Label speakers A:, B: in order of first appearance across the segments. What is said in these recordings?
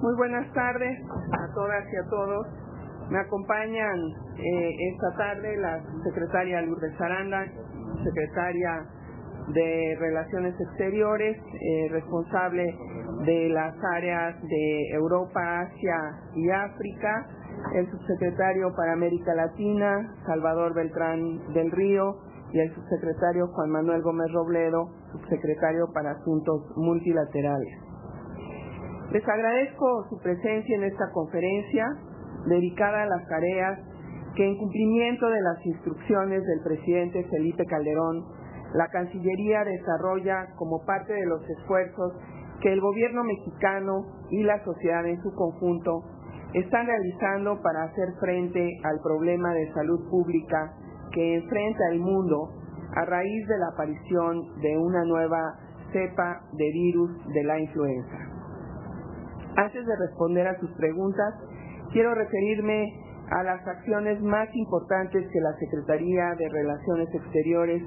A: Muy buenas tardes a todas y a todos. Me acompañan esta tarde la secretaria Lourdes Aranda, secretaria de Relaciones Exteriores, responsable de las áreas de Europa, Asia y África, el subsecretario para América Latina, Salvador Beltrán del Río, y el subsecretario Juan Manuel Gómez Robledo, subsecretario para Asuntos Multilaterales. Les agradezco su presencia en esta conferencia dedicada a las tareas que, en cumplimiento de las instrucciones del presidente Felipe Calderón, la Cancillería desarrolla como parte de los esfuerzos que el gobierno mexicano y la sociedad en su conjunto están realizando para hacer frente al problema de salud pública que enfrenta el mundo a raíz de la aparición de una nueva cepa de virus de la influenza. Antes de responder a sus preguntas, quiero referirme a las acciones más importantes que la Secretaría de Relaciones Exteriores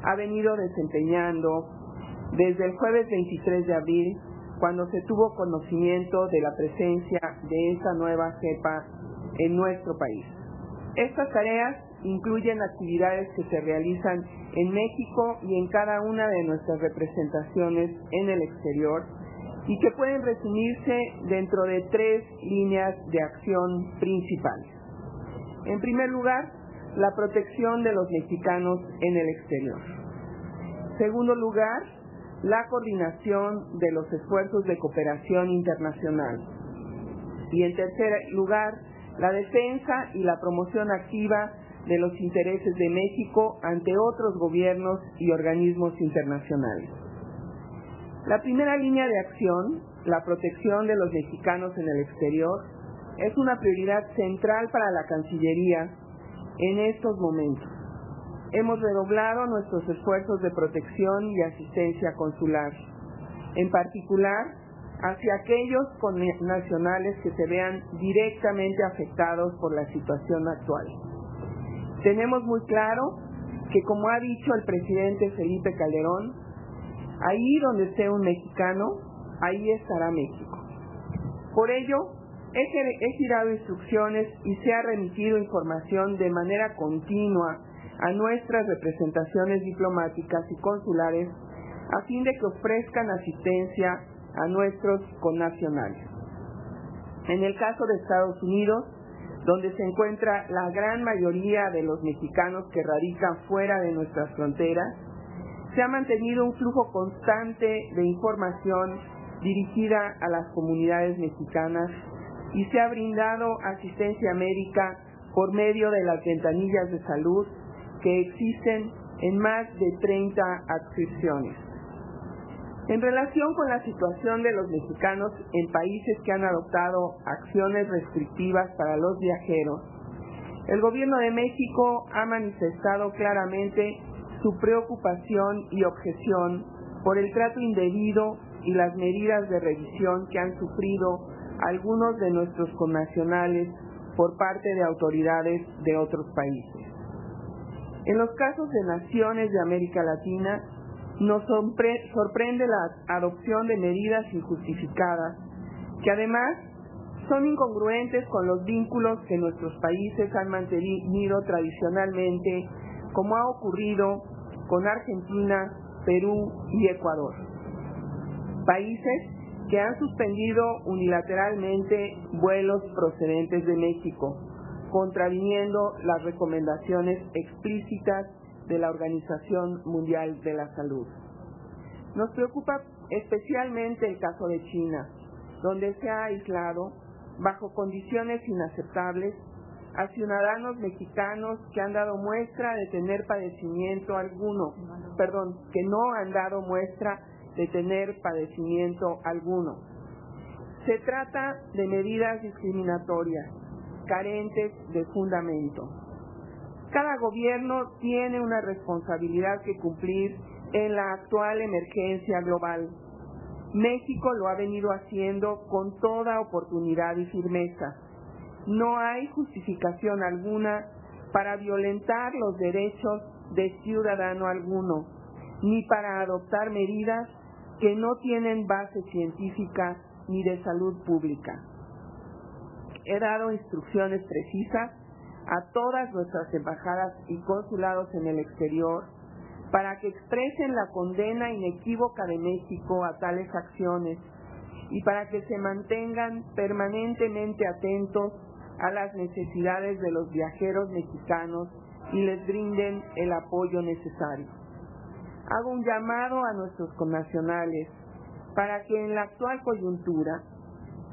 A: ha venido desempeñando desde el jueves 23 de abril, cuando se tuvo conocimiento de la presencia de esta nueva cepa en nuestro país. Estas tareas incluyen actividades que se realizan en México y en cada una de nuestras representaciones en el exterior y que pueden resumirse dentro de 3 líneas de acción principales. En primer lugar, la protección de los mexicanos en el exterior. En segundo lugar, la coordinación de los esfuerzos de cooperación internacional. Y en tercer lugar, la defensa y la promoción activa de los intereses de México ante otros gobiernos y organismos internacionales. La primera línea de acción, la protección de los mexicanos en el exterior, es una prioridad central para la Cancillería en estos momentos. Hemos redoblado nuestros esfuerzos de protección y asistencia consular, en particular hacia aquellos connacionales que se vean directamente afectados por la situación actual. Tenemos muy claro que, como ha dicho el presidente Felipe Calderón, ahí donde esté un mexicano, ahí estará México. Por ello, he girado instrucciones y se ha remitido información de manera continua a nuestras representaciones diplomáticas y consulares a fin de que ofrezcan asistencia a nuestros connacionales. En el caso de Estados Unidos, donde se encuentra la gran mayoría de los mexicanos que radican fuera de nuestras fronteras, se ha mantenido un flujo constante de información dirigida a las comunidades mexicanas y se ha brindado asistencia médica por medio de las ventanillas de salud que existen en más de 30 adscripciones. En relación con la situación de los mexicanos en países que han adoptado acciones restrictivas para los viajeros, el Gobierno de México ha manifestado claramente su preocupación y objeción por el trato indebido y las medidas de revisión que han sufrido algunos de nuestros connacionales por parte de autoridades de otros países. En los casos de naciones de América Latina, nos sorprende la adopción de medidas injustificadas, que además son incongruentes con los vínculos que nuestros países han mantenido tradicionalmente, como ha ocurrido con Argentina, Perú y Ecuador. Países que han suspendido unilateralmente vuelos procedentes de México, contraviniendo las recomendaciones explícitas de la Organización Mundial de la Salud. Nos preocupa especialmente el caso de China, donde se ha aislado, bajo condiciones inaceptables, a ciudadanos mexicanos que han dado muestra de tener padecimiento alguno, que no han dado muestra de tener padecimiento alguno. Se trata de medidas discriminatorias, carentes de fundamento. Cada gobierno tiene una responsabilidad que cumplir en la actual emergencia global. México lo ha venido haciendo con toda oportunidad y firmeza. No hay justificación alguna para violentar los derechos de ciudadano alguno, ni para adoptar medidas que no tienen base científica ni de salud pública. He dado instrucciones precisas a todas nuestras embajadas y consulados en el exterior para que expresen la condena inequívoca de México a tales acciones y para que se mantengan permanentemente atentos a las necesidades de los viajeros mexicanos y les brinden el apoyo necesario. Hago un llamado a nuestros connacionales para que en la actual coyuntura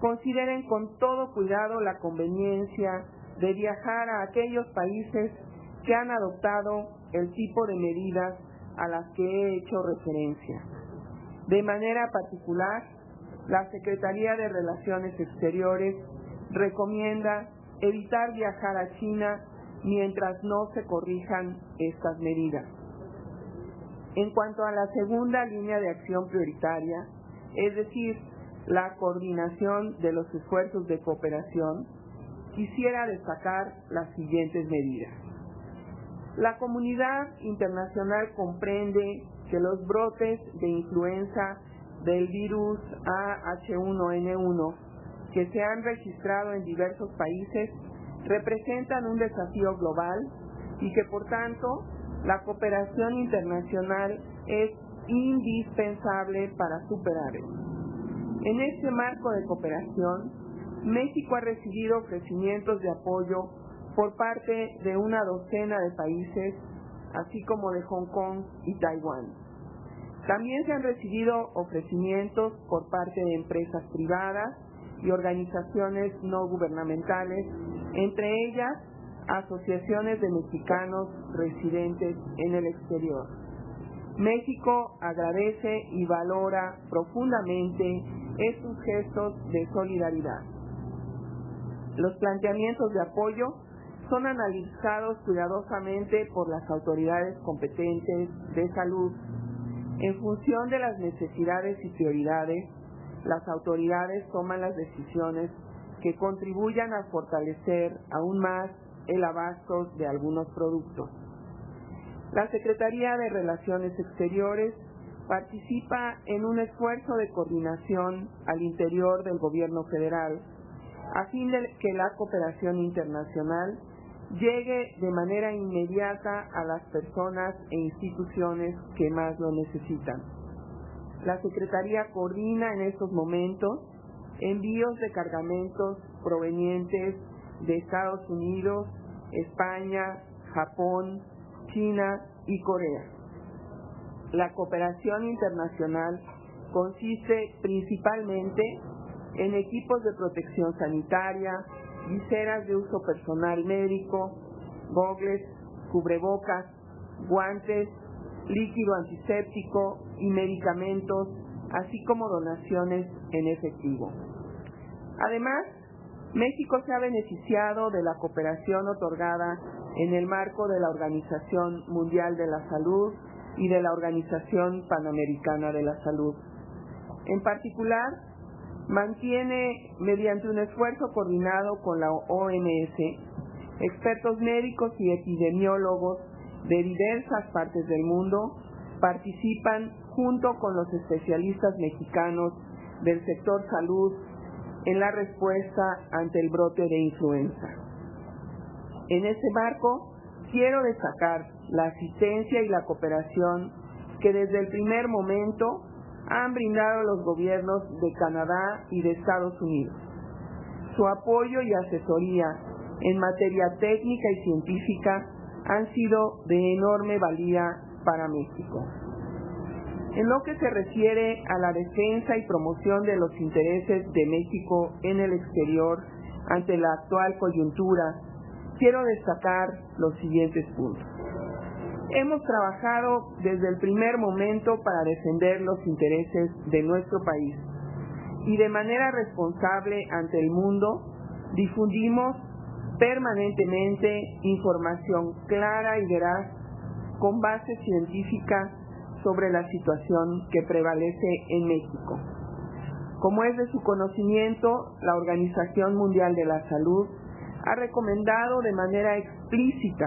A: consideren con todo cuidado la conveniencia de viajar a aquellos países que han adoptado el tipo de medidas a las que he hecho referencia. De manera particular, la Secretaría de Relaciones Exteriores recomienda evitar viajar a China mientras no se corrijan estas medidas. En cuanto a la segunda línea de acción prioritaria, es decir, la coordinación de los esfuerzos de cooperación, quisiera destacar las siguientes medidas. La comunidad internacional comprende que los brotes de influenza del virus AH1N1 que se han registrado en diversos países representan un desafío global y que, por tanto, la cooperación internacional es indispensable para superarlo. En este marco de cooperación, México ha recibido ofrecimientos de apoyo por parte de una docena de países, así como de Hong Kong y Taiwán. También se han recibido ofrecimientos por parte de empresas privadas y organizaciones no gubernamentales, entre ellas asociaciones de mexicanos residentes en el exterior. México agradece y valora profundamente estos gestos de solidaridad. Los planteamientos de apoyo son analizados cuidadosamente por las autoridades competentes de salud. En función de las necesidades y prioridades, las autoridades toman las decisiones que contribuyan a fortalecer aún más el abasto de algunos productos. La Secretaría de Relaciones Exteriores participa en un esfuerzo de coordinación al interior del Gobierno federal a fin de que la cooperación internacional llegue de manera inmediata a las personas e instituciones que más lo necesitan. La Secretaría coordina en estos momentos envíos de cargamentos provenientes de Estados Unidos, España, Japón, China y Corea. La cooperación internacional consiste principalmente en equipos de protección sanitaria, viseras de uso personal médico, gogles, cubrebocas, guantes, líquido antiséptico y medicamentos, así como donaciones en efectivo. Además, México se ha beneficiado de la cooperación otorgada en el marco de la Organización Mundial de la Salud y de la Organización Panamericana de la Salud. En particular, mantiene, mediante un esfuerzo coordinado con la OMS, expertos médicos y epidemiólogos de diversas partes del mundo participan junto con los especialistas mexicanos del sector salud en la respuesta ante el brote de influenza. En este marco, quiero destacar la asistencia y la cooperación que desde el primer momento han brindado los gobiernos de Canadá y de Estados Unidos. Su apoyo y asesoría en materia técnica y científica han sido de enorme valía para México. En lo que se refiere a la defensa y promoción de los intereses de México en el exterior ante la actual coyuntura, quiero destacar los siguientes puntos. Hemos trabajado desde el primer momento para defender los intereses de nuestro país y de manera responsable ante el mundo difundimos permanentemente información clara y veraz con base científica sobre la situación que prevalece en México. Como es de su conocimiento, la Organización Mundial de la Salud ha recomendado de manera explícita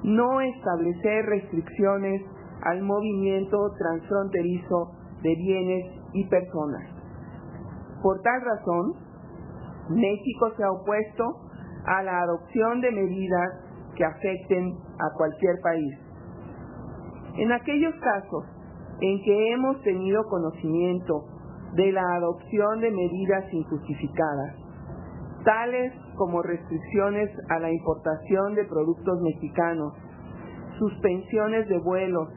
A: no establecer restricciones al movimiento transfronterizo de bienes y personas. Por tal razón, México se ha opuesto a la adopción de medidas que afecten a cualquier país. En aquellos casos en que hemos tenido conocimiento de la adopción de medidas injustificadas, tales como restricciones a la importación de productos mexicanos, suspensiones de vuelos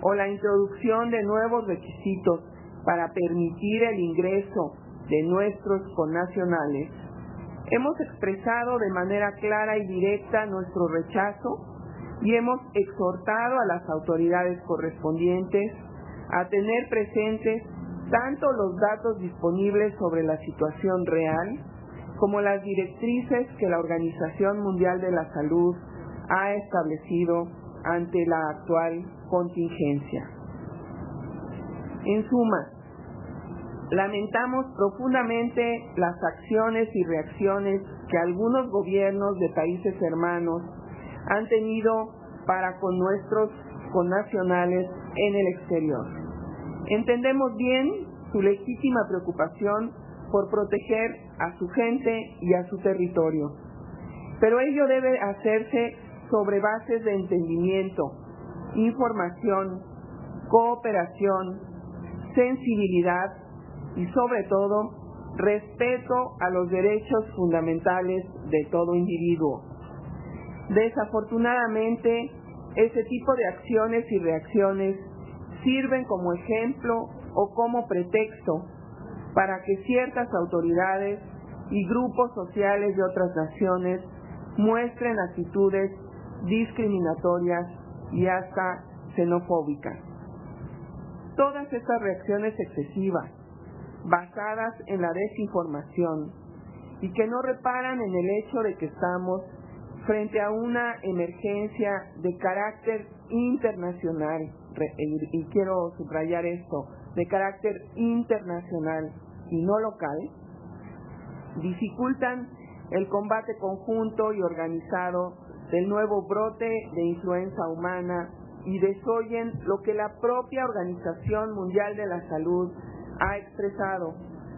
A: o la introducción de nuevos requisitos para permitir el ingreso de nuestros connacionales, hemos expresado de manera clara y directa nuestro rechazo y hemos exhortado a las autoridades correspondientes a tener presentes tanto los datos disponibles sobre la situación real como las directrices que la Organización Mundial de la Salud ha establecido ante la actual contingencia. En suma, lamentamos profundamente las acciones y reacciones que algunos gobiernos de países hermanos han tenido para con nuestros connacionales en el exterior. Entendemos bien su legítima preocupación por proteger a su gente y a su territorio, pero ello debe hacerse sobre bases de entendimiento, información, cooperación, sensibilidad y sobre todo respeto a los derechos fundamentales de todo individuo. Desafortunadamente, ese tipo de acciones y reacciones sirven como ejemplo o como pretexto para que ciertas autoridades y grupos sociales de otras naciones muestren actitudes discriminatorias y hasta xenofóbicas. Todas estas reacciones excesivas, basadas en la desinformación y que no reparan en el hecho de que estamos frente a una emergencia de carácter internacional, y quiero subrayar esto, de carácter internacional y no local, dificultan el combate conjunto y organizado del nuevo brote de influenza humana y desoyen lo que la propia Organización Mundial de la Salud ha expresado,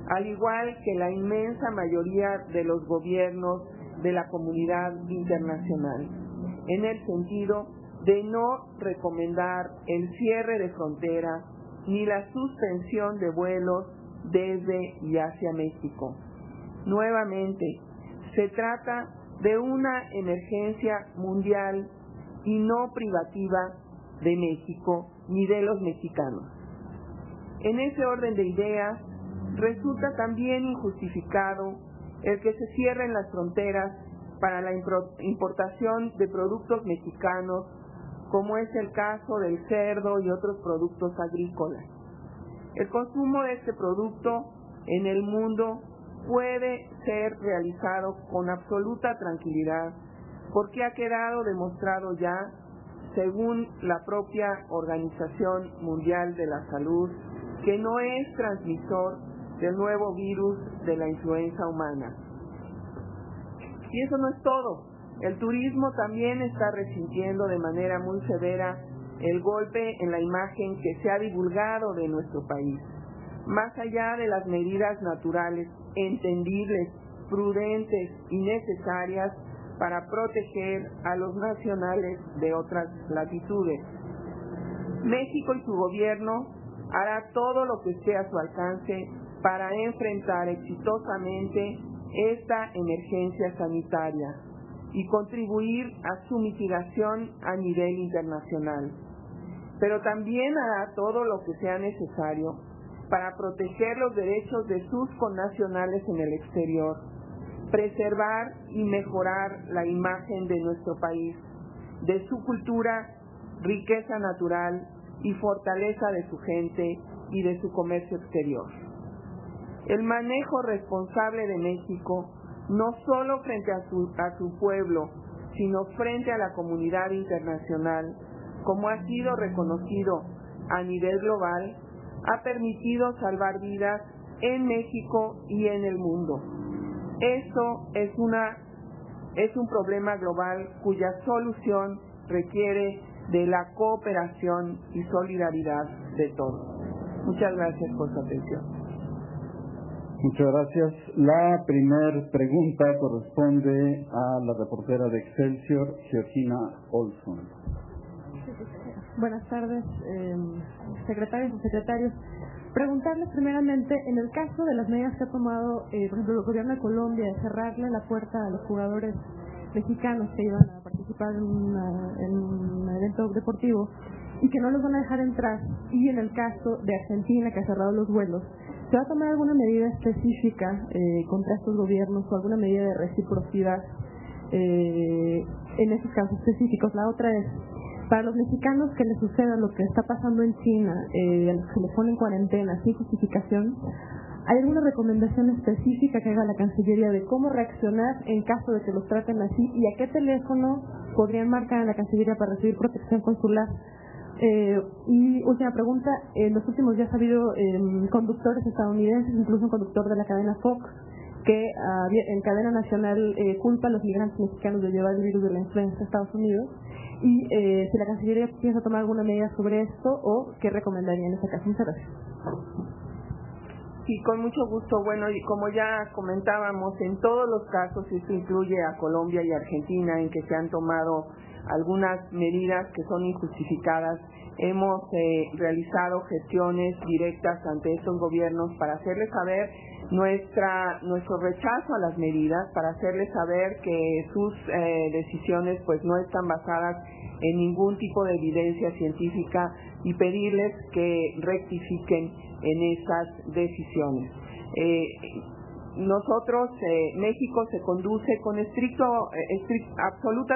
A: al igual que la inmensa mayoría de los gobiernos de la comunidad internacional, en el sentido de no recomendar el cierre de fronteras ni la suspensión de vuelos desde y hacia México. Nuevamente, se trata de una emergencia mundial y no privativa de México ni de los mexicanos. En ese orden de ideas, resulta también injustificado el que se cierren las fronteras para la importación de productos mexicanos, como es el caso del cerdo y otros productos agrícolas. El consumo de este producto en el mundo puede ser realizado con absoluta tranquilidad, porque ha quedado demostrado ya, según la propia Organización Mundial de la Salud, que no es transmisor del nuevo virus de la influenza humana. Y eso no es todo. El turismo también está resintiendo de manera muy severa el golpe en la imagen que se ha divulgado de nuestro país. Más allá de las medidas naturales, entendibles, prudentes y necesarias para proteger a los nacionales de otras latitudes, México y su gobierno hará todo lo que esté a su alcance para enfrentar exitosamente esta emergencia sanitaria y contribuir a su mitigación a nivel internacional. Pero también hará todo lo que sea necesario para proteger los derechos de sus connacionales en el exterior, preservar y mejorar la imagen de nuestro país, de su cultura, riqueza natural y fortaleza de su gente y de su comercio exterior. El manejo responsable de México, no solo frente a su pueblo, sino frente a la comunidad internacional, como ha sido reconocido a nivel global, ha permitido salvar vidas en México y en el mundo. Esto es un problema global cuya solución requiere de la cooperación y solidaridad de todos. Muchas gracias por su atención.
B: Muchas gracias. La primera pregunta corresponde a la reportera de Excelsior, Georgina Olson.
C: Buenas tardes, secretarios y secretarios. Preguntarles primeramente, en el caso de las medidas que ha tomado, por ejemplo, el gobierno de Colombia, de cerrarle la puerta a los jugadores mexicanos que iban a participar en un evento deportivo y que no los van a dejar entrar, y en el caso de Argentina, que ha cerrado los vuelos, ¿se va a tomar alguna medida específica contra estos gobiernos o alguna medida de reciprocidad en esos casos específicos? La otra es, para los mexicanos que les suceda lo que está pasando en China, a los que les ponen cuarentena sin justificación, ¿hay alguna recomendación específica que haga la Cancillería de cómo reaccionar en caso de que los traten así? ¿Y a qué teléfono podrían marcar en la Cancillería para recibir protección consular? Y última pregunta, en los últimos días ha habido conductores estadounidenses, incluso un conductor de la cadena Fox, que en cadena nacional culpa a los migrantes mexicanos de llevar el virus de la influenza a Estados Unidos, y si la Cancillería piensa tomar alguna medida sobre esto o qué recomendaría en ese caso. Muchas gracias.
A: Sí, con mucho gusto. Bueno, y como ya comentábamos, en todos los casos, esto incluye a Colombia y Argentina, en que se han tomado algunas medidas que son injustificadas. Hemos realizado gestiones directas ante estos gobiernos para hacerles saber nuestro rechazo a las medidas, para hacerles saber que sus decisiones pues no están basadas en ningún tipo de evidencia científica y pedirles que rectifiquen en esas decisiones. Nosotros, México se conduce con absoluta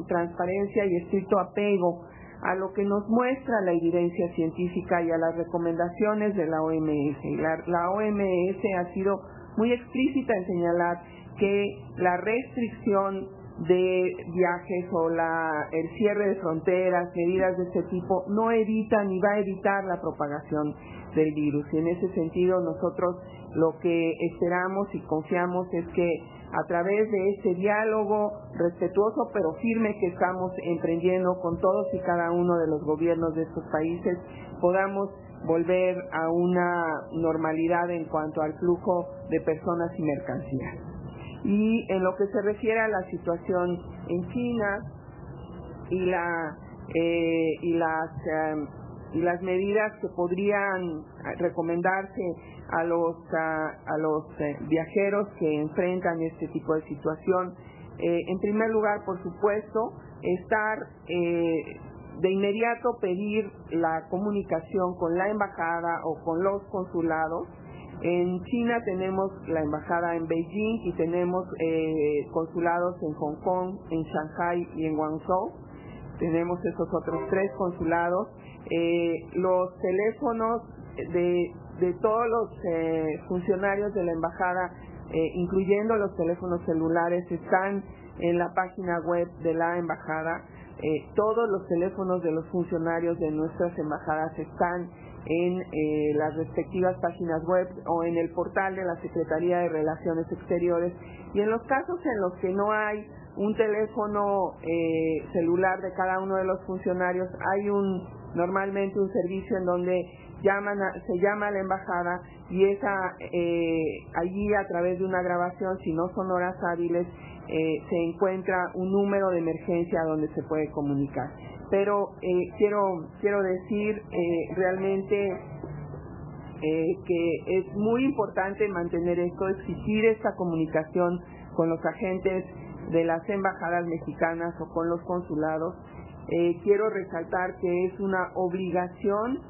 A: transparencia y estricto apego a lo que nos muestra la evidencia científica y a las recomendaciones de la OMS. La OMS ha sido muy explícita en señalar que la restricción de viajes o el cierre de fronteras, medidas de este tipo, no evitan ni va a evitar la propagación del virus. Y en ese sentido nosotros lo que esperamos y confiamos es que a través de este diálogo respetuoso pero firme que estamos emprendiendo con todos y cada uno de los gobiernos de estos países, podamos volver a una normalidad en cuanto al flujo de personas y mercancías. Y en lo que se refiere a la situación en China y las medidas que podrían recomendarse a los viajeros que enfrentan este tipo de situación, en primer lugar, por supuesto, de inmediato pedir la comunicación con la embajada o con los consulados. En China tenemos la embajada en Beijing y tenemos consulados en Hong Kong, en Shanghai y en Guangzhou. Tenemos esos otros 3 consulados. Los teléfonos de todos los funcionarios de la embajada, incluyendo los teléfonos celulares, están en la página web de la embajada. Todos los teléfonos de los funcionarios de nuestras embajadas están en las respectivas páginas web o en el portal de la Secretaría de Relaciones Exteriores. Y en los casos en los que no hay un teléfono celular de cada uno de los funcionarios, hay normalmente un servicio en donde se llama a la embajada y allí a través de una grabación, si no son horas hábiles, se encuentra un número de emergencia donde se puede comunicar. Pero quiero decir realmente que es muy importante mantener esto, exigir esta comunicación con los agentes de las embajadas mexicanas o con los consulados. Quiero resaltar que es una obligación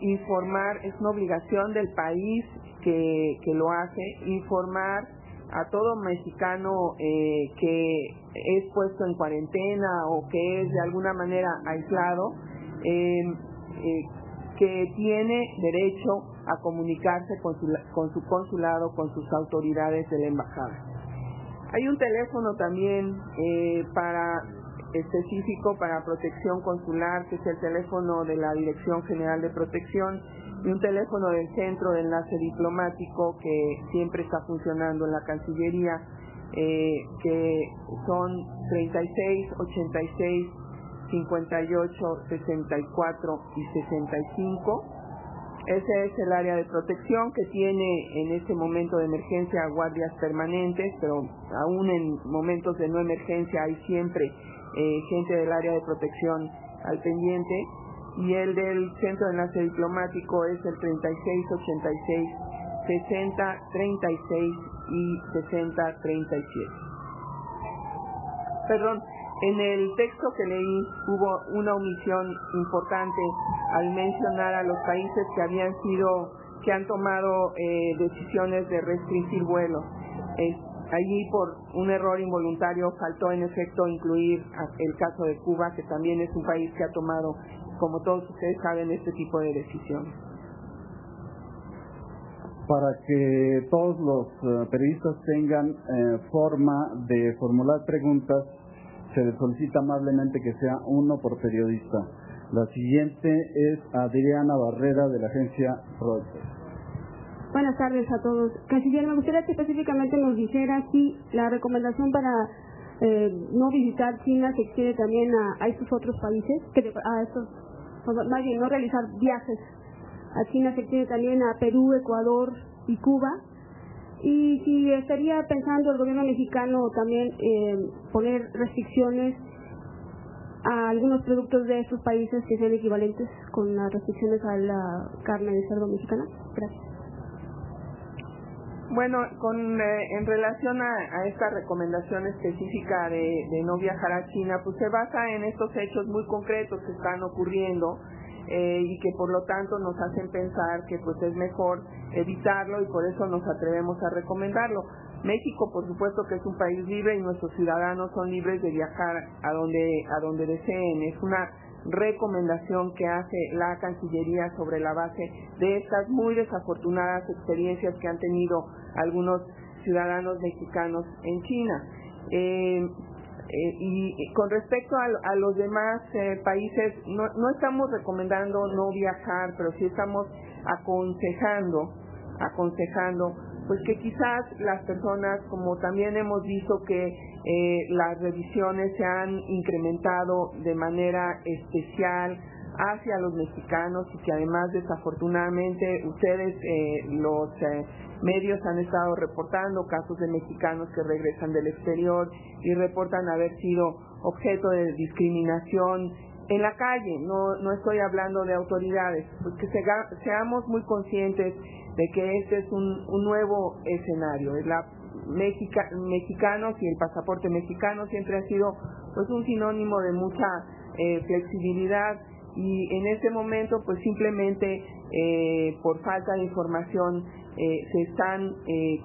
A: informar, es una obligación del país que lo hace, informar a todo mexicano que es puesto en cuarentena o que es de alguna manera aislado, que tiene derecho a comunicarse con su consulado, con sus autoridades de la embajada. Hay un teléfono también específico para protección consular, que es el teléfono de la Dirección General de Protección, y un teléfono del Centro de Enlace Diplomático que siempre está funcionando en la Cancillería, que son 36, 86, 58, 64 y 65. Ese es el área de protección que tiene en este momento de emergencia guardias permanentes, pero aún en momentos de no emergencia hay siempre gente del área de protección al pendiente. Y el del Centro de Enlace Diplomático es el 3686 6036 y 6037. Perdón, en el texto que leí hubo una omisión importante al mencionar a los países que han tomado decisiones de restringir vuelos. Allí por un error involuntario faltó en efecto incluir el caso de Cuba, que también es un país que ha tomado, como todos ustedes saben, este tipo de decisiones.
B: Para que todos los periodistas tengan forma de formular preguntas, se les solicita amablemente que sea uno por periodista. La siguiente es Adriana Barrera, de la agencia Reuters.
D: Buenas tardes a todos. Canciller, me gustaría que específicamente nos dijera si la recomendación para no visitar China se extiende también a estos otros países, más bien no realizar viajes a China, se extiende también a Perú, Ecuador y Cuba. Y si estaría pensando el gobierno mexicano también poner restricciones a algunos productos de estos países que sean equivalentes con las restricciones a la carne de cerdo mexicana. Gracias.
A: Bueno, en relación a esta recomendación específica de no viajar a China, pues se basa en estos hechos muy concretos que están ocurriendo y que por lo tanto nos hacen pensar que pues es mejor evitarlo y por eso nos atrevemos a recomendarlo. México, por supuesto, que es un país libre y nuestros ciudadanos son libres de viajar a donde deseen. Es una recomendación que hace la Cancillería sobre la base de estas muy desafortunadas experiencias que han tenido algunos ciudadanos mexicanos en China. Y con respecto a los demás países, no estamos recomendando no viajar, pero sí estamos aconsejando pues que quizás las personas, como también hemos visto que las revisiones se han incrementado de manera especial hacia los mexicanos y que además desafortunadamente ustedes los medios han estado reportando casos de mexicanos que regresan del exterior y reportan haber sido objeto de discriminación en la calle. No estoy hablando de autoridades, pues que seamos muy conscientes de que este es un nuevo escenario. Mexicanos y el pasaporte mexicano siempre ha sido pues un sinónimo de mucha flexibilidad y en ese momento pues simplemente por falta de información se están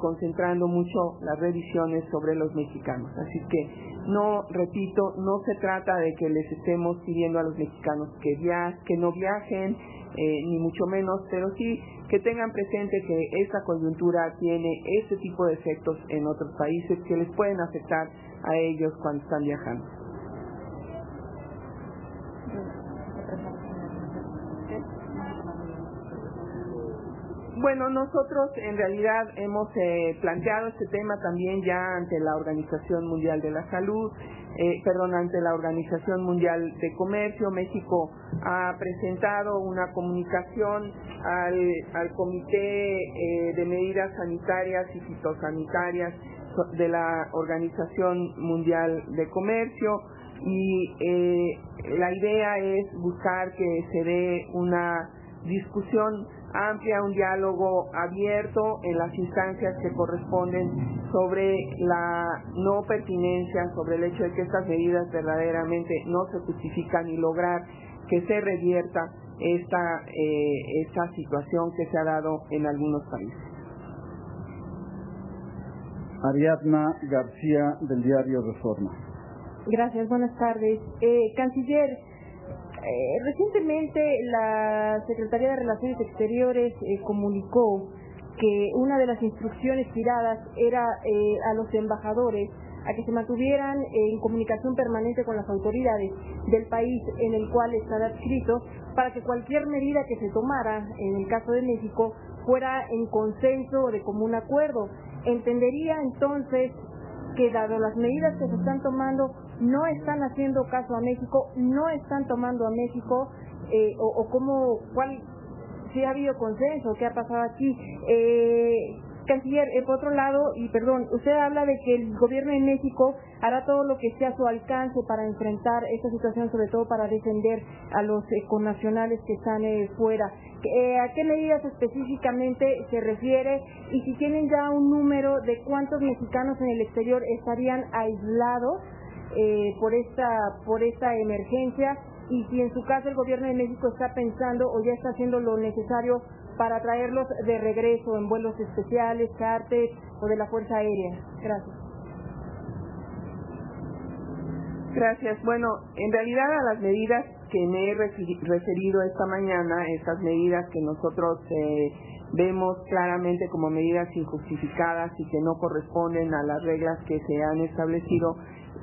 A: concentrando mucho las revisiones sobre los mexicanos. Así que no se trata de que les estemos pidiendo a los mexicanos que no viajen, ni mucho menos, pero sí que tengan presente que esta coyuntura tiene este tipo de efectos en otros países que les pueden afectar a ellos cuando están viajando. Bueno, nosotros en realidad hemos planteado este tema también ya ante la Organización Mundial de la Salud, ante la Organización Mundial de Comercio. México ha presentado una comunicación al Comité de Medidas Sanitarias y Fitosanitarias de la Organización Mundial de Comercio y la idea es buscar que se dé una discusión amplia, un diálogo abierto en las instancias que corresponden sobre la no pertinencia, sobre el hecho de que estas medidas verdaderamente no se justifican y lograr que se revierta esta situación que se ha dado en algunos países.
B: Ariadna García, del diario Reforma.
D: Gracias, buenas tardes. Canciller, recientemente la Secretaría de Relaciones Exteriores comunicó que una de las instrucciones giradas era a los embajadores a que se mantuvieran en comunicación permanente con las autoridades del país en el cual están adscritos para que cualquier medida que se tomara, en el caso de México, fuera en consenso o de común acuerdo. Entendería entonces que dado las medidas que se están tomando no están haciendo caso a México, no están tomando a México, cuál
E: si ha habido consenso, qué ha pasado aquí. Canciller, por otro lado, y perdón, usted habla de que el gobierno de México hará todo lo que esté a su alcance para enfrentar esta situación, sobre todo para defender a los connacionales que están fuera. ¿A qué medidas específicamente se refiere? Y si tienen ya un número de cuántos mexicanos en el exterior estarían aislados por esta emergencia, y si en su caso el gobierno de México está pensando o ya está haciendo lo necesario para traerlos de regreso en vuelos especiales, charter o de la Fuerza Aérea. Gracias.
A: Gracias. Bueno, en realidad a las medidas que me he referido esta mañana, estas medidas que nosotros vemos claramente como medidas injustificadas y que no corresponden a las reglas que se han establecido,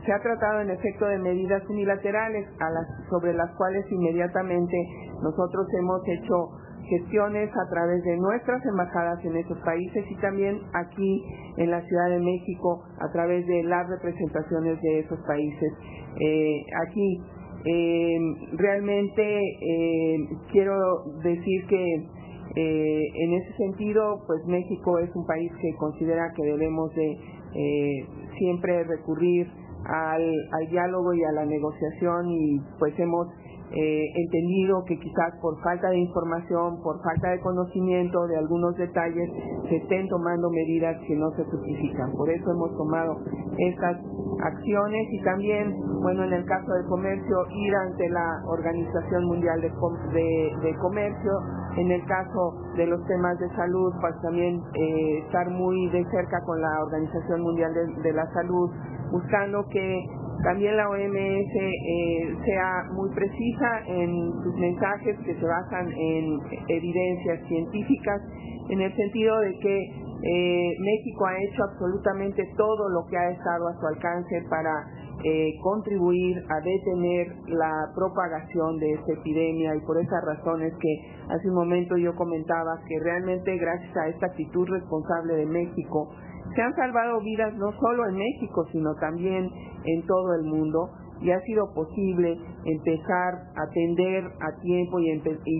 A: se ha tratado en efecto de medidas unilaterales sobre las cuales inmediatamente nosotros hemos hecho gestiones a través de nuestras embajadas en esos países y también aquí en la Ciudad de México a través de las representaciones de esos países. Aquí realmente quiero decir que en ese sentido, pues México es un país que considera que debemos de siempre recurrir al diálogo y a la negociación, y pues hemos entendido que quizás por falta de información, por falta de conocimiento de algunos detalles, se estén tomando medidas que no se justifican. Por eso hemos tomado estas acciones, y también, bueno, en el caso del comercio, ir ante la Organización Mundial de Comercio. En el caso de los temas de salud, pues también estar muy de cerca con la Organización Mundial de la Salud, buscando que también la OMS sea muy precisa en sus mensajes que se basan en evidencias científicas, en el sentido de que México ha hecho absolutamente todo lo que ha estado a su alcance para contribuir a detener la propagación de esta epidemia, y por esas razones que hace un momento yo comentaba, que realmente gracias a esta actitud responsable de México se han salvado vidas no solo en México, sino también en todo el mundo, y ha sido posible empezar a atender a tiempo y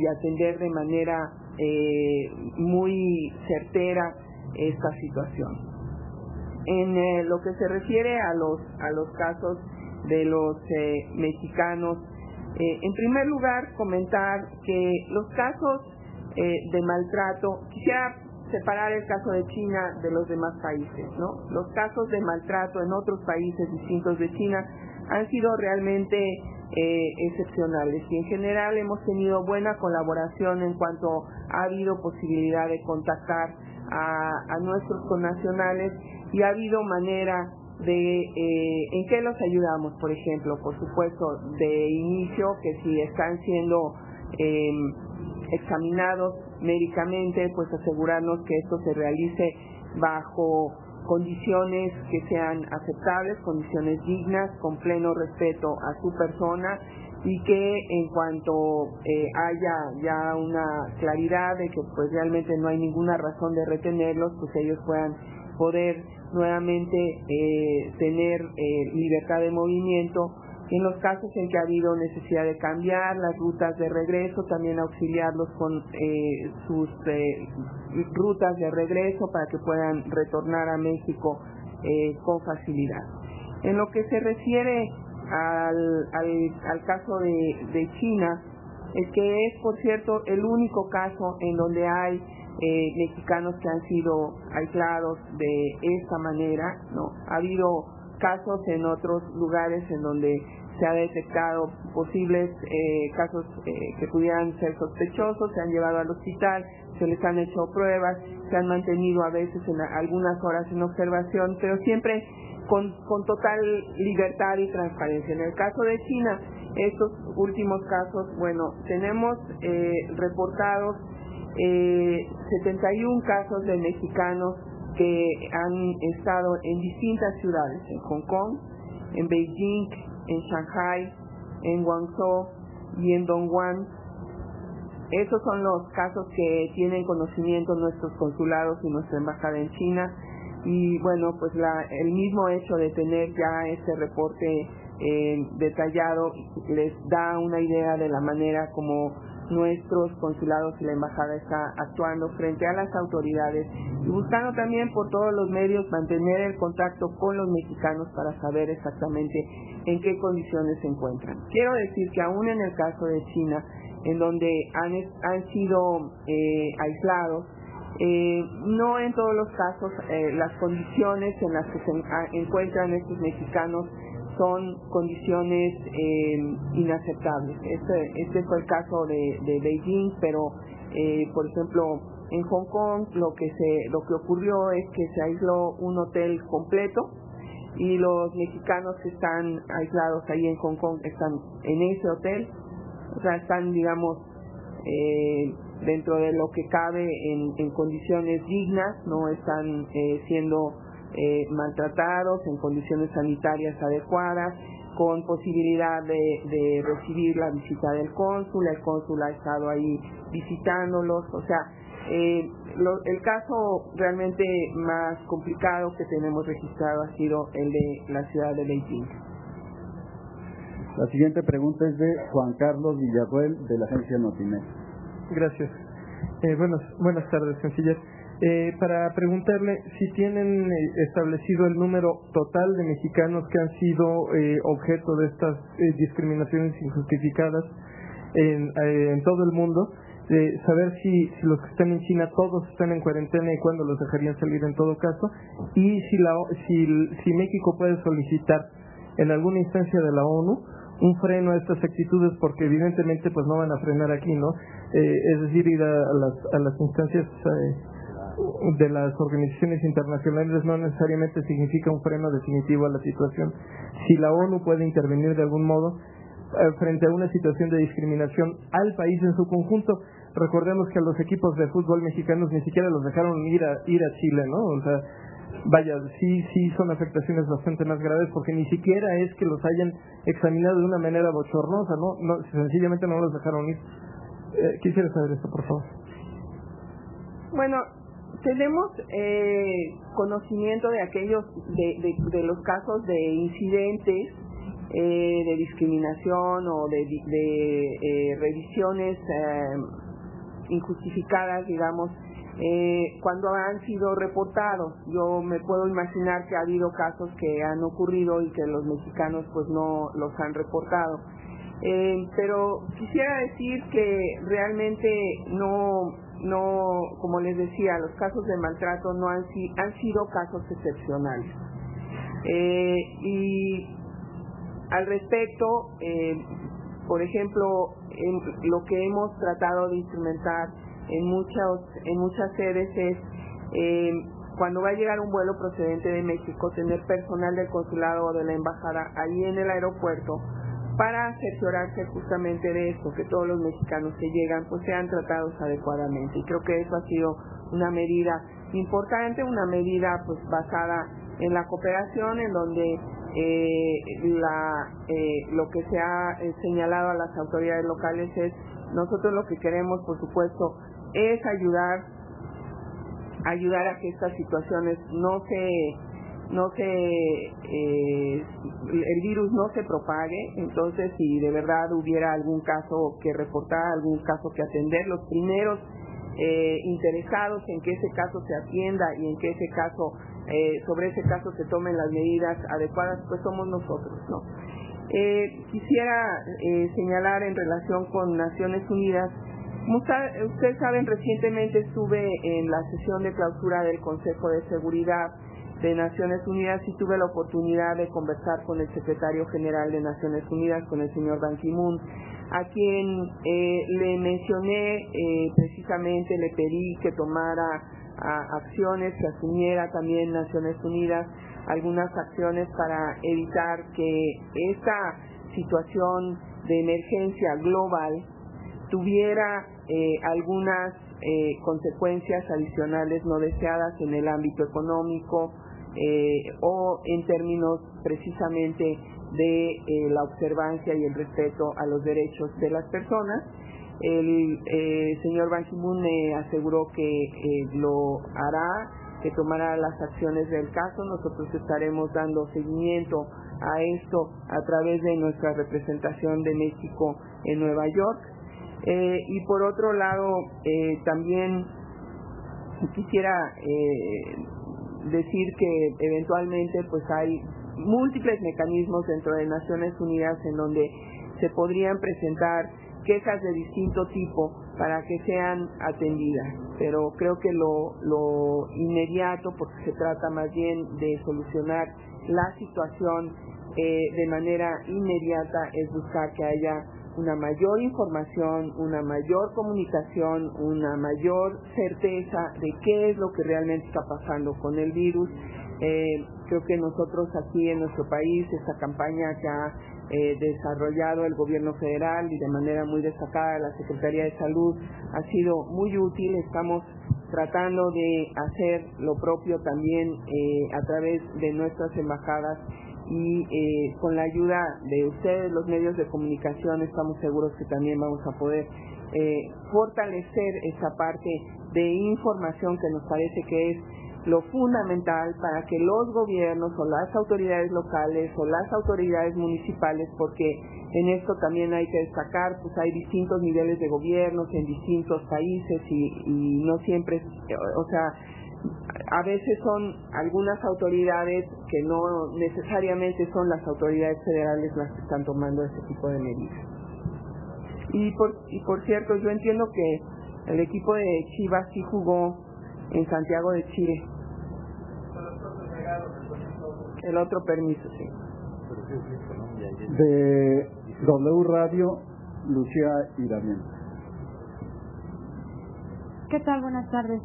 A: atender de manera muy certera esta situación. En lo que se refiere a los casos de los mexicanos, en primer lugar comentar que los casos de maltrato, quisiera separar el caso de China de los demás países, ¿no? Los casos de maltrato en otros países distintos de China han sido realmente excepcionales, y en general hemos tenido buena colaboración en cuanto ha habido posibilidad de contactar a nuestros connacionales, y ha habido manera de en qué los ayudamos. Por ejemplo, por supuesto, de inicio, que si están siendo examinados médicamente, pues asegurarnos que esto se realice bajo condiciones que sean aceptables, condiciones dignas, con pleno respeto a su persona, y que en cuanto haya ya una claridad de que pues realmente no hay ninguna razón de retenerlos, pues ellos puedan poder nuevamente tener libertad de movimiento. En los casos en que ha habido necesidad de cambiar las rutas de regreso, también auxiliarlos con sus rutas de regreso para que puedan retornar a México con facilidad. En lo que se refiere al caso de China, es que es, por cierto, el único caso en donde hay mexicanos que han sido aislados de esta manera, ¿no? Ha habido casos en otros lugares en donde se ha detectado posibles casos que pudieran ser sospechosos, se han llevado al hospital, se les han hecho pruebas, se han mantenido a veces en algunas horas en observación, pero siempre con total libertad y transparencia. En el caso de China, estos últimos casos, bueno, tenemos reportados 71 casos de mexicanos que han estado en distintas ciudades, en Hong Kong, en Beijing, en Shanghai, en Guangzhou y en Dongguan. Esos son los casos que tienen conocimiento nuestros consulados y nuestra embajada en China, y bueno, pues el mismo hecho de tener ya este reporte detallado les da una idea de la manera como nuestros consulados y la embajada está actuando frente a las autoridades y buscando también por todos los medios mantener el contacto con los mexicanos para saber exactamente en qué condiciones se encuentran. Quiero decir que aún en el caso de China, en donde han sido aislados, no en todos los casos las condiciones en las que se encuentran estos mexicanos son condiciones inaceptables. Este fue el caso de Beijing, pero por ejemplo en Hong Kong lo que ocurrió es que se aisló un hotel completo y los mexicanos que están aislados ahí en Hong Kong están en ese hotel, o sea, están, digamos, dentro de lo que cabe en condiciones dignas, no están siendo maltratados, en condiciones sanitarias adecuadas, con posibilidad de recibir la visita del cónsul. El cónsul ha estado ahí visitándolos, o sea, el caso realmente más complicado que tenemos registrado ha sido el de la ciudad de Beijing.
B: La siguiente pregunta es de Juan Carlos Villarruel, de la agencia Notimex.
F: Gracias. Buenas tardes, canciller. Para preguntarle si tienen establecido el número total de mexicanos que han sido objeto de estas discriminaciones injustificadas en todo el mundo, saber si los que están en China todos están en cuarentena y cuándo los dejarían salir en todo caso, y si México puede solicitar en alguna instancia de la ONU un freno a estas actitudes, porque evidentemente pues no van a frenar aquí, ¿no? Es decir, ir a las instancias de las organizaciones internacionales no necesariamente significa un freno definitivo a la situación. Si la ONU puede intervenir de algún modo frente a una situación de discriminación al país en su conjunto. Recordemos que a los equipos de fútbol mexicanos ni siquiera los dejaron ir a Chile, ¿no? O sea, vaya, sí son afectaciones bastante más graves, porque ni siquiera es que los hayan examinado de una manera bochornosa, no sencillamente no los dejaron ir. Quisiera saber esto, por favor.
A: Bueno, tenemos conocimiento de aquellos de los casos de incidentes de discriminación o de revisiones injustificadas, digamos, cuando han sido reportados. Yo me puedo imaginar que ha habido casos que han ocurrido y que los mexicanos pues no los han reportado, pero quisiera decir que realmente no, como les decía, los casos de maltrato no han sido casos excepcionales, y al respecto, por ejemplo, lo que hemos tratado de instrumentar en muchas sedes es cuando va a llegar un vuelo procedente de México, tener personal del consulado o de la embajada ahí en el aeropuerto para cerciorarse justamente de esto, que todos los mexicanos que llegan pues sean tratados adecuadamente. Y creo que eso ha sido una medida importante, una medida pues basada en la cooperación, en donde lo que se ha señalado a las autoridades locales es: nosotros lo que queremos, por supuesto, es ayudar a que estas situaciones el virus no se propague. Entonces, si de verdad hubiera algún caso que reportar, algún caso que atender, los primeros interesados en que ese caso se atienda y en que sobre ese caso se tomen las medidas adecuadas, pues somos nosotros, ¿no? Quisiera señalar en relación con Naciones Unidas. Como ustedes saben, recientemente estuve en la sesión de clausura del Consejo de Seguridad de Naciones Unidas y tuve la oportunidad de conversar con el secretario general de Naciones Unidas, con el señor Ban Ki-moon, a quien le mencioné precisamente, le pedí que tomara acciones, que asumiera también Naciones Unidas algunas acciones para evitar que esta situación de emergencia global tuviera algunas consecuencias adicionales no deseadas en el ámbito económico o en términos precisamente de la observancia y el respeto a los derechos de las personas. El señor Ban Ki-moon me aseguró que lo hará, que tomará las acciones del caso. Nosotros estaremos dando seguimiento a esto a través de nuestra representación de México en Nueva York. Y por otro lado, también quisiera decir que eventualmente pues hay múltiples mecanismos dentro de Naciones Unidas en donde se podrían presentar quejas de distinto tipo para que sean atendidas, pero creo que lo inmediato, porque se trata más bien de solucionar la situación de manera inmediata, es buscar que haya una mayor información, una mayor comunicación, una mayor certeza de qué es lo que realmente está pasando con el virus. Creo que nosotros aquí en nuestro país, esta campaña que ha desarrollado el gobierno federal y de manera muy destacada la Secretaría de Salud ha sido muy útil. Estamos tratando de hacer lo propio también a través de nuestras embajadas y con la ayuda de ustedes, los medios de comunicación, estamos seguros que también vamos a poder fortalecer esa parte de información que nos parece que es lo fundamental para que los gobiernos o las autoridades locales o las autoridades municipales, porque en esto también hay que destacar, pues hay distintos niveles de gobiernos en distintos países y no siempre, o sea, a veces son algunas autoridades que no necesariamente son las autoridades federales las que están tomando ese tipo de medidas. Y por cierto, yo entiendo que el equipo de Chivas sí jugó en Santiago de Chile. El otro permiso, sí.
B: De W Radio, Lucía Iravián.
G: ¿Qué tal? Buenas tardes.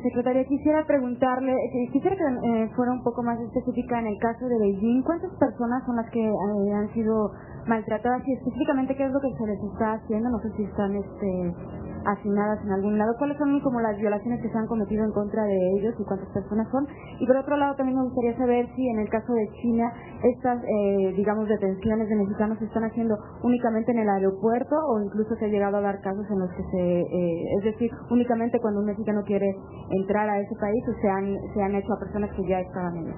G: Secretaria, quisiera preguntarle, quisiera que fuera un poco más específica en el caso de Beijing. ¿Cuántas personas son las que han sido maltratadas y específicamente qué es lo que se les está haciendo? No sé si están asignadas en algún lado. ¿Cuáles son como las violaciones que se han cometido en contra de ellos y cuántas personas son? Y por otro lado también me gustaría saber si en el caso de China estas, digamos, detenciones de mexicanos se están haciendo únicamente en el aeropuerto o incluso se ha llegado a dar casos en los que es decir, únicamente cuando un mexicano quiere entrar a ese país o se han hecho a personas que ya estaban en él.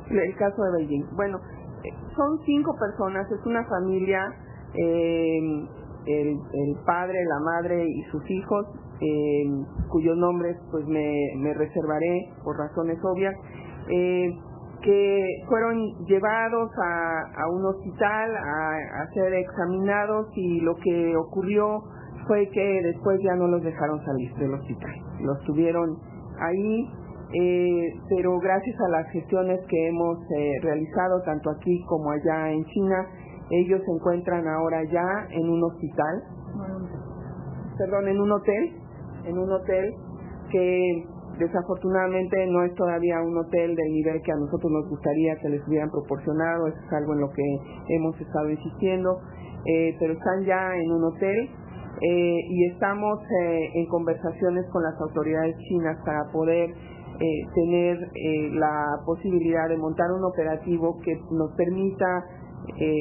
A: El caso de Beijing. Bueno, son 5 personas, es una familia, el padre, la madre y sus hijos, cuyos nombres pues me reservaré por razones obvias, que fueron llevados a un hospital a ser examinados y lo que ocurrió fue que después ya no los dejaron salir del hospital, los tuvieron ahí. Pero gracias a las gestiones que hemos realizado tanto aquí como allá en China, ellos se encuentran ahora ya en un hospital, en un hotel que desafortunadamente no es todavía un hotel del nivel que a nosotros nos gustaría que les hubieran proporcionado. Eso es algo en lo que hemos estado insistiendo, pero están ya en un hotel y estamos en conversaciones con las autoridades chinas para poder tener la posibilidad de montar un operativo que nos permita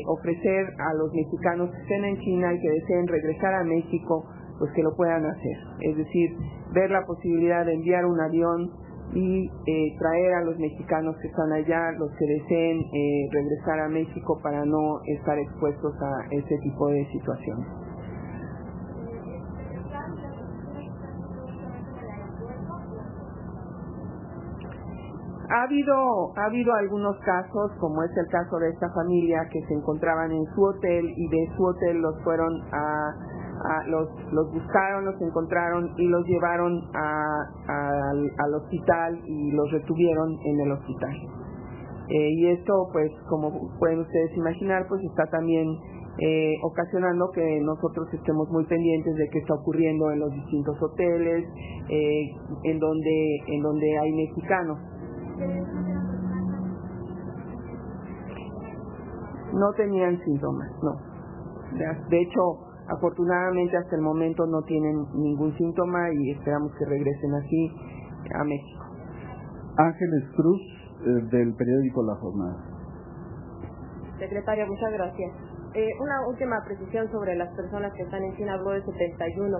A: ofrecer a los mexicanos que estén en China y que deseen regresar a México, pues que lo puedan hacer. Es decir, ver la posibilidad de enviar un avión y traer a los mexicanos que están allá, los que deseen regresar a México para no estar expuestos a ese tipo de situaciones. Ha habido algunos casos, como es el caso de esta familia que se encontraban en su hotel y de su hotel los fueron los buscaron, los encontraron y los llevaron al hospital y los retuvieron en el hospital. Y esto, pues, como pueden ustedes imaginar, pues está también ocasionando que nosotros estemos muy pendientes de qué está ocurriendo en los distintos hoteles en donde hay mexicanos. No tenían síntomas, no. De hecho, afortunadamente hasta el momento no tienen ningún síntoma y esperamos que regresen así a México.
B: Ángeles Cruz, del periódico La Jornada.
E: Secretaria, muchas gracias. Una última precisión sobre las personas que están en China. Habló de 71.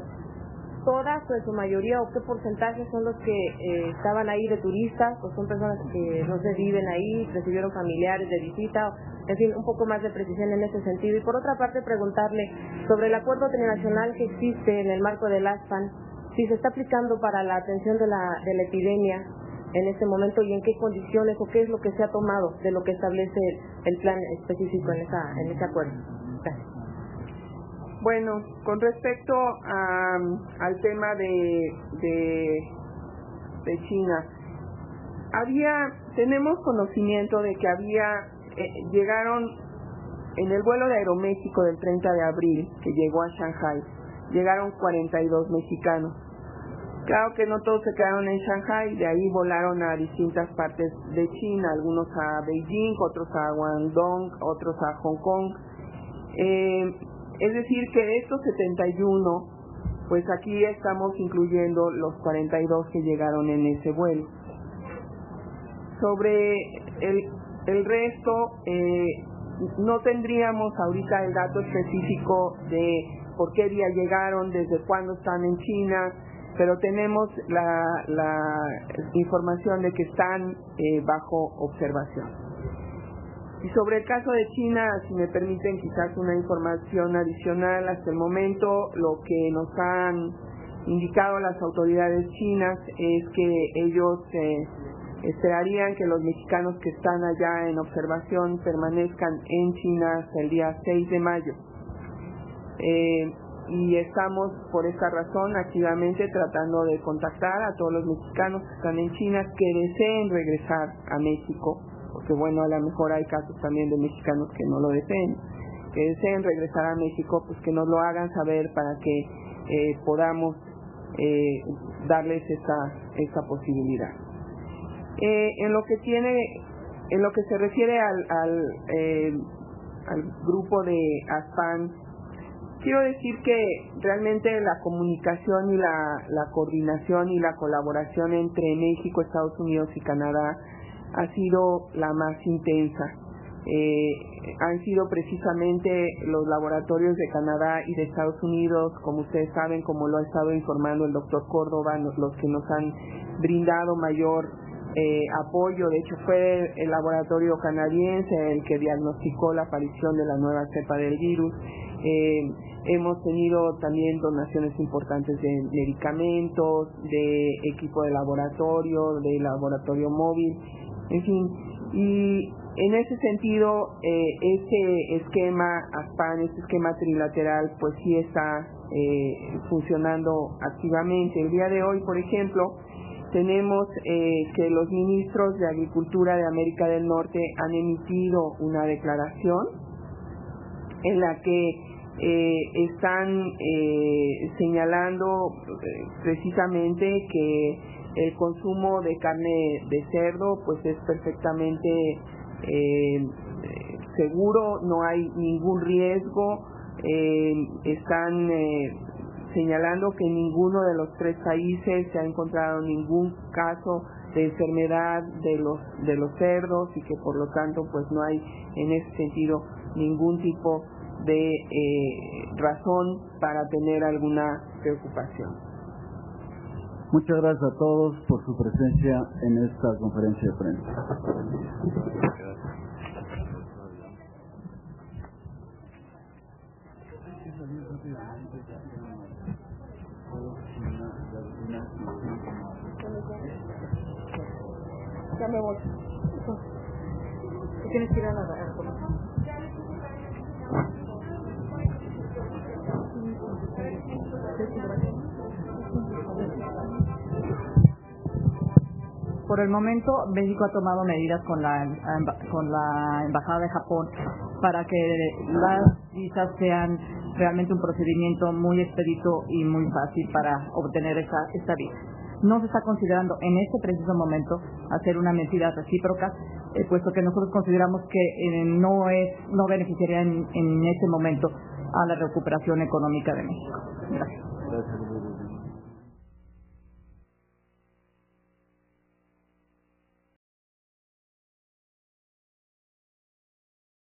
E: todas o en su mayoría o qué porcentaje son los que estaban ahí de turistas o son personas que no se viven ahí, recibieron familiares de visita, en fin, un poco más de precisión en ese sentido. Y por otra parte, preguntarle sobre el acuerdo internacional que existe en el marco del ASPAN, si se está aplicando para la atención de la epidemia en este momento y en qué condiciones o qué es lo que se ha tomado de lo que establece el plan específico en ese acuerdo. Gracias.
A: Bueno, con respecto al tema de China, tenemos conocimiento de que llegaron en el vuelo de Aeroméxico del 30 de abril que llegó a Shanghái, llegaron 42 mexicanos. Claro que no todos se quedaron en Shanghái, de ahí volaron a distintas partes de China, algunos a Beijing, otros a Guangdong, otros a Hong Kong. Es decir, que de estos 71, pues aquí estamos incluyendo los 42 que llegaron en ese vuelo. Sobre el resto, no tendríamos ahorita el dato específico de por qué día llegaron, desde cuándo están en China, pero tenemos la información de que están bajo observación. Y sobre el caso de China, si me permiten quizás una información adicional, hasta el momento lo que nos han indicado las autoridades chinas es que ellos esperarían que los mexicanos que están allá en observación permanezcan en China hasta el día 6 de mayo. Y estamos por esta razón activamente tratando de contactar a todos los mexicanos que están en China que deseen regresar a México, porque bueno, a lo mejor hay casos también de mexicanos que no lo deseen, que deseen regresar a México, pues que nos lo hagan saber para que podamos darles esa posibilidad. En lo que se refiere al grupo de ASPAN, quiero decir que realmente la comunicación y la coordinación y la colaboración entre México, Estados Unidos y Canadá ha sido la más intensa. Han sido precisamente los laboratorios de Canadá y de Estados Unidos, como ustedes saben, como lo ha estado informando el doctor Córdoba, los que nos han brindado mayor apoyo. De hecho, fue el laboratorio canadiense el que diagnosticó la aparición de la nueva cepa del virus. Hemos tenido también donaciones importantes de medicamentos, de equipo de laboratorio móvil, en fin. Y en ese sentido, ese esquema ASPAN, ese esquema trilateral, pues sí está funcionando activamente. El día de hoy, por ejemplo, tenemos que los ministros de Agricultura de América del Norte han emitido una declaración en la que están señalando precisamente que el consumo de carne de cerdo pues es perfectamente seguro, no hay ningún riesgo. Están señalando que en ninguno de los tres países se ha encontrado ningún caso de enfermedad de los cerdos y que por lo tanto pues no hay en ese sentido ningún tipo de razón para tener alguna preocupación.
B: Muchas gracias a todos por su presencia en esta conferencia de prensa.
E: Ya me voy. Tienes que ir a la
H: Por el momento, México ha tomado medidas con la Embajada de Japón para que las visas sean realmente un procedimiento muy expedito y muy fácil para obtener esta visa. No se está considerando en este preciso momento hacer una medida recíproca, puesto que nosotros consideramos que no beneficiaría en este momento a la recuperación económica de México. Gracias.